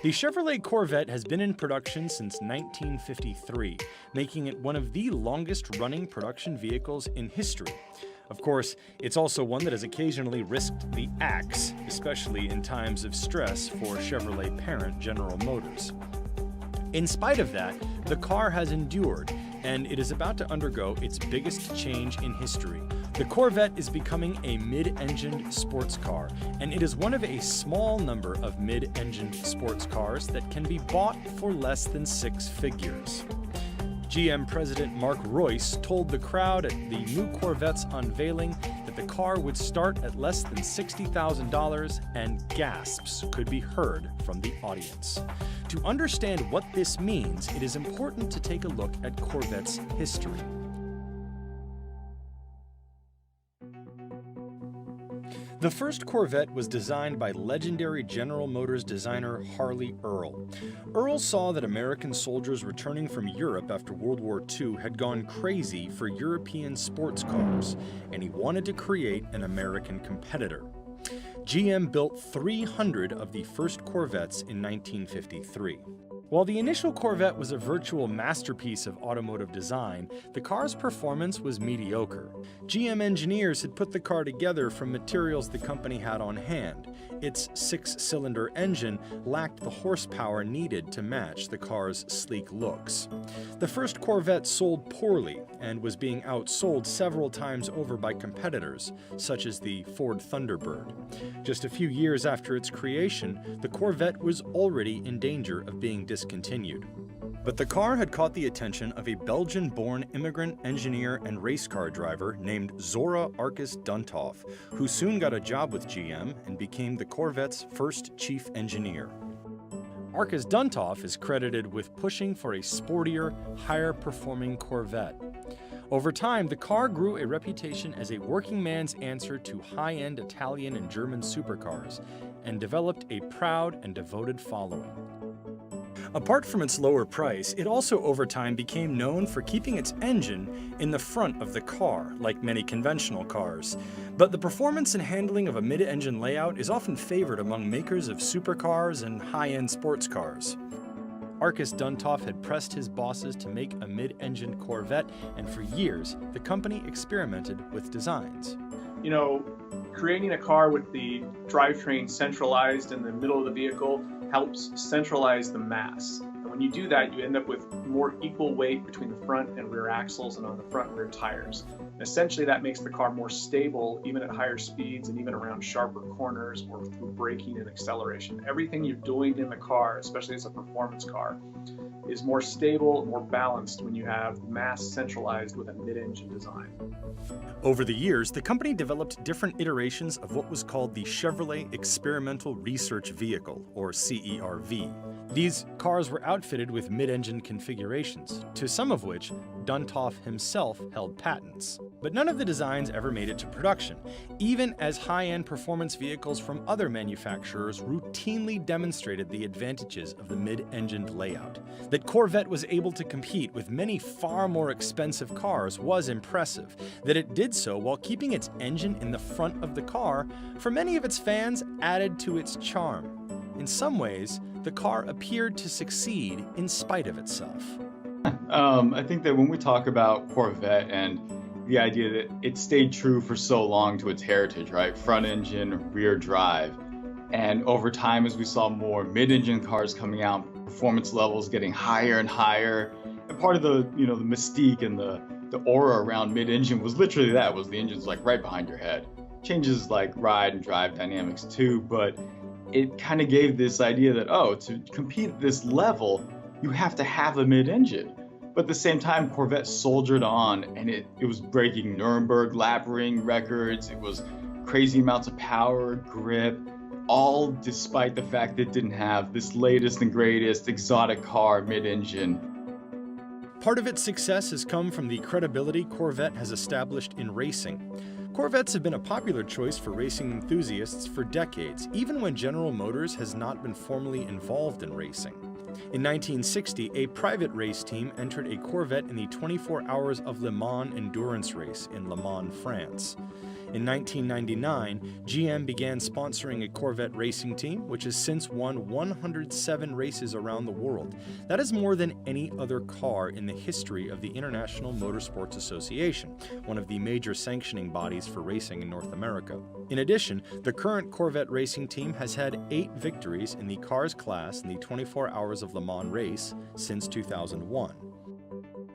The Chevrolet Corvette has been in production since 1953, making it one of the longest-running production vehicles in history. Of course, it's also one that has occasionally risked the axe, especially in times of stress for Chevrolet parent General Motors. In spite of that, the car has endured, and it is about to undergo its biggest change in history. The Corvette is becoming a mid-engined sports car, and it is one of a small number of mid-engined sports cars that can be bought for less than six figures. GM President Mark Reuss told the crowd at the new Corvette's unveiling that the car would start at less than $60,000, and gasps could be heard from the audience. To understand what this means, it is important to take a look at Corvette's history. The first Corvette was designed by legendary General Motors designer Harley Earl. Earl saw that American soldiers returning from Europe after World War II had gone crazy for European sports cars, and he wanted to create an American competitor. GM built 300 of the first Corvettes in 1953. While the initial Corvette was a virtual masterpiece of automotive design, the car's performance was mediocre. GM engineers had put the car together from materials the company had on hand. Its six-cylinder engine lacked the horsepower needed to match the car's sleek looks. The first Corvette sold poorly and was being outsold several times over by competitors, such as the Ford Thunderbird. Just a few years after its creation, the Corvette was already in danger of being discontinued. But the car had caught the attention of a Belgian-born immigrant engineer and race car driver named Zora Arkus Duntov, who soon got a job with GM and became the Corvette's first chief engineer. Arkus Duntov is credited with pushing for a sportier, higher-performing Corvette. Over time, the car grew a reputation as a working man's answer to high-end Italian and German supercars, and developed a proud and devoted following. Apart from its lower price, it also over time became known for keeping its engine in the front of the car, like many conventional cars. But the performance and handling of a mid-engine layout is often favored among makers of supercars and high-end sports cars. Arkus Duntov had pressed his bosses to make a mid-engine Corvette, and for years, the company experimented with designs. You know, creating a car with the drivetrain centralized in the middle of the vehicle helps centralize the mass. And when you do that, you end up with more equal weight between the front and rear axles and on the front and rear tires. And essentially, that makes the car more stable even at higher speeds and even around sharper corners or through braking and acceleration. Everything you're doing in the car, especially as a performance car, is more stable, more balanced when you have mass centralized with a mid-engine design. Over the years, the company developed different iterations of what was called the Chevrolet Experimental Research Vehicle, or CERV. These cars were outfitted with mid-engine configurations, to some of which Duntov himself held patents. But none of the designs ever made it to production, even as high-end performance vehicles from other manufacturers routinely demonstrated the advantages of the mid-engined layout. That Corvette was able to compete with many far more expensive cars was impressive. That it did so while keeping its engine in the front of the car, for many of its fans, added to its charm. In some ways, the car appeared to succeed in spite of itself. I think that when we talk about Corvette and the idea that it stayed true for so long to its heritage, right? Front engine, rear drive. And over time, as we saw more mid-engine cars coming out, performance levels getting higher and higher. And part of the, the mystique and the aura around mid-engine was literally that, was the engine's like right behind your head. Changes like ride and drive dynamics too, but it kind of gave this idea that, to compete at this level, you have to have a mid-engine. But at the same time, Corvette soldiered on, and it was breaking Nuremberg lap ring records. It was crazy amounts of power, grip, all despite the fact that it didn't have this latest and greatest exotic car mid-engine. Part of its success has come from the credibility Corvette has established in racing. Corvettes have been a popular choice for racing enthusiasts for decades, even when General Motors has not been formally involved in racing. In 1960, a private race team entered a Corvette in the 24 Hours of Le Mans endurance race in Le Mans, France. In 1999, GM began sponsoring a Corvette racing team, which has since won 107 races around the world. That is more than any other car in the history of the International Motorsports Association, one of the major sanctioning bodies for racing in North America. In addition, the current Corvette racing team has had 8 victories in the Cars class in the 24 Hours of Le Mans race since 2001.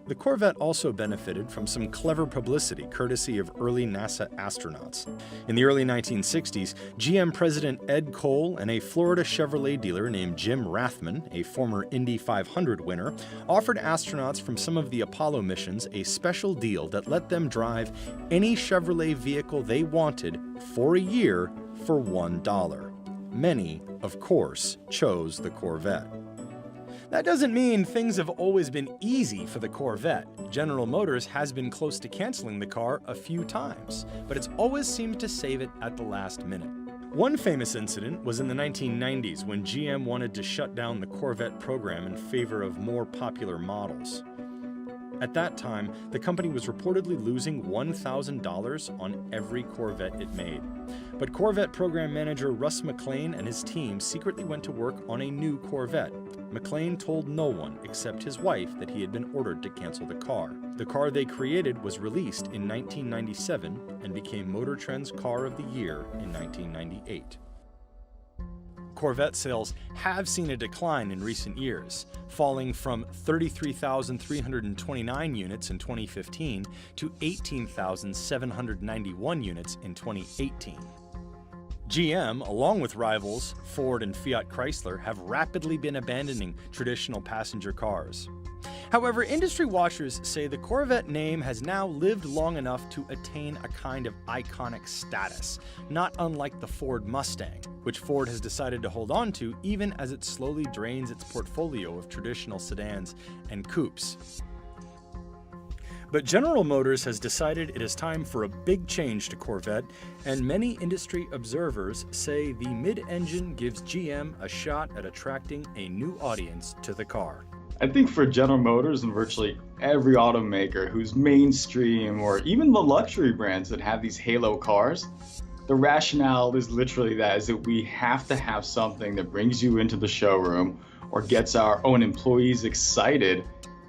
The Corvette also benefited from some clever publicity courtesy of early NASA astronauts. In the early 1960s, GM President Ed Cole and a Florida Chevrolet dealer named Jim Rathman, a former Indy 500 winner, offered astronauts from some of the Apollo missions a special deal that let them drive any Chevrolet vehicle they wanted for a year for $1. Many, of course, chose the Corvette. That doesn't mean things have always been easy for the Corvette. General Motors has been close to canceling the car a few times, but it's always seemed to save it at the last minute. One famous incident was in the 1990s when GM wanted to shut down the Corvette program in favor of more popular models. At that time, the company was reportedly losing $1,000 on every Corvette it made. But Corvette program manager Russ McLean and his team secretly went to work on a new Corvette. McLean told no one except his wife that he had been ordered to cancel the car. The car they created was released in 1997 and became Motor Trend's Car of the Year in 1998. Corvette sales have seen a decline in recent years, falling from 33,329 units in 2015 to 18,791 units in 2018. GM, along with rivals Ford and Fiat Chrysler, have rapidly been abandoning traditional passenger cars. However, industry watchers say the Corvette name has now lived long enough to attain a kind of iconic status, not unlike the Ford Mustang, which Ford has decided to hold on to even as it slowly drains its portfolio of traditional sedans and coupes. But General Motors has decided it is time for a big change to Corvette, and many industry observers say the mid-engine gives GM a shot at attracting a new audience to the car. I think for General Motors and virtually every automaker who's mainstream, or even the luxury brands that have these halo cars, the rationale is literally that, is that we have to have something that brings you into the showroom or gets our own employees excited,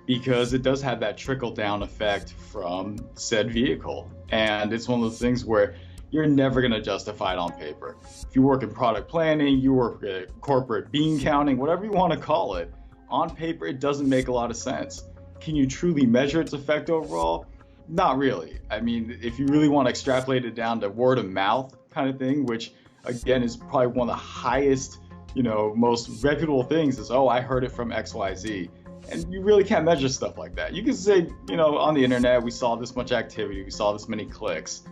because it does have that trickle-down effect from said vehicle. And it's one of those things where you're never going to justify it on paper. If you work in product planning, you work at corporate bean counting, whatever you want to call it, on paper, it doesn't make a lot of sense. Can you truly measure its effect overall? Not really. I mean, if you really want to extrapolate it down to word of mouth kind of thing, which again is probably one of the highest, most reputable things is, oh, I heard it from XYZ. And you really can't measure stuff like that. You can say, on the internet, we saw this much activity, we saw this many clicks.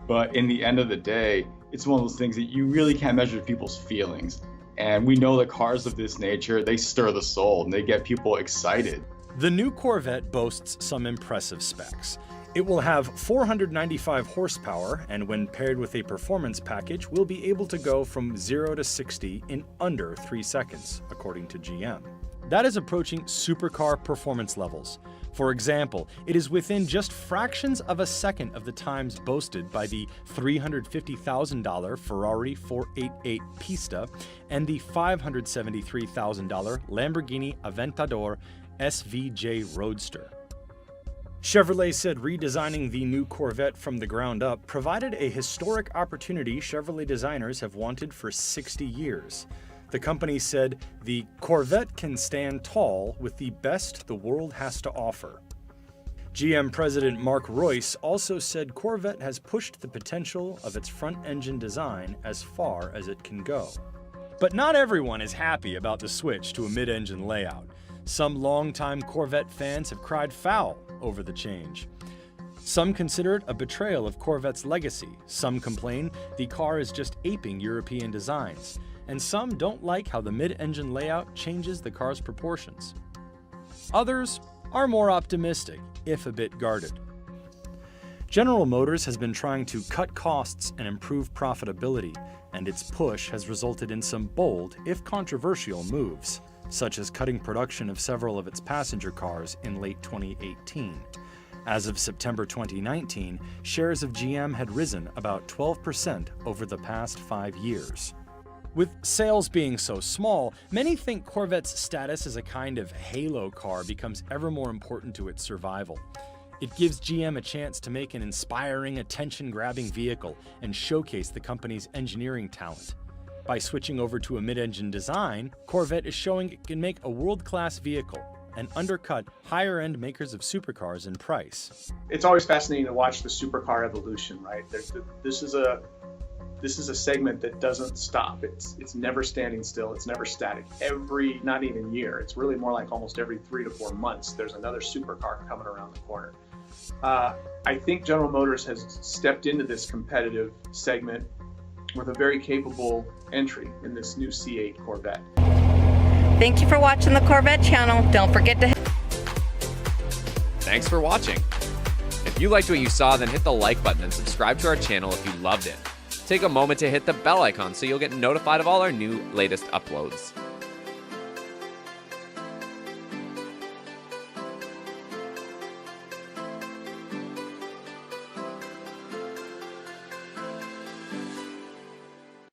But in the end of the day, it's one of those things that you really can't measure people's feelings. And we know that cars of this nature, they stir the soul and they get people excited. The new Corvette boasts some impressive specs. It will have 495 horsepower, and when paired with a performance package, will be able to go from 0 to 60 in under 3 seconds, according to GM. That is approaching supercar performance levels. For example, it is within just fractions of a second of the times boasted by the $350,000 Ferrari 488 Pista and the $573,000 Lamborghini Aventador SVJ Roadster. Chevrolet said redesigning the new Corvette from the ground up provided a historic opportunity Chevrolet designers have wanted for 60 years. The company said the Corvette can stand tall with the best the world has to offer. GM President Mark Reuss also said Corvette has pushed the potential of its front-engine design as far as it can go. But not everyone is happy about the switch to a mid-engine layout. Some longtime Corvette fans have cried foul over the change. Some consider it a betrayal of Corvette's legacy. Some complain the car is just aping European designs. And some don't like how the mid-engine layout changes the car's proportions. Others are more optimistic, if a bit guarded. General Motors has been trying to cut costs and improve profitability, and its push has resulted in some bold, if controversial, moves, such as cutting production of several of its passenger cars in late 2018. As of September 2019, shares of GM had risen about 12% over the past 5 years. With sales being so small, many think Corvette's status as a kind of halo car becomes ever more important to its survival. It gives GM a chance to make an inspiring, attention-grabbing vehicle and showcase the company's engineering talent. By switching over to a mid-engine design, Corvette is showing it can make a world-class vehicle and undercut higher-end makers of supercars in price. It's always fascinating to watch the supercar evolution, right? This is a segment that doesn't stop. It's never standing still. It's never static. Not even year. It's really more like almost every 3 to 4 months, there's another supercar coming around the corner. I think General Motors has stepped into this competitive segment with a very capable entry in this new C8 Corvette. Thank you for watching the Corvette channel. Don't forget to Thanks for watching. If you liked what you saw, then hit the like button and subscribe to our channel if you loved it. Take a moment to hit the bell icon so you'll get notified of all our new latest uploads.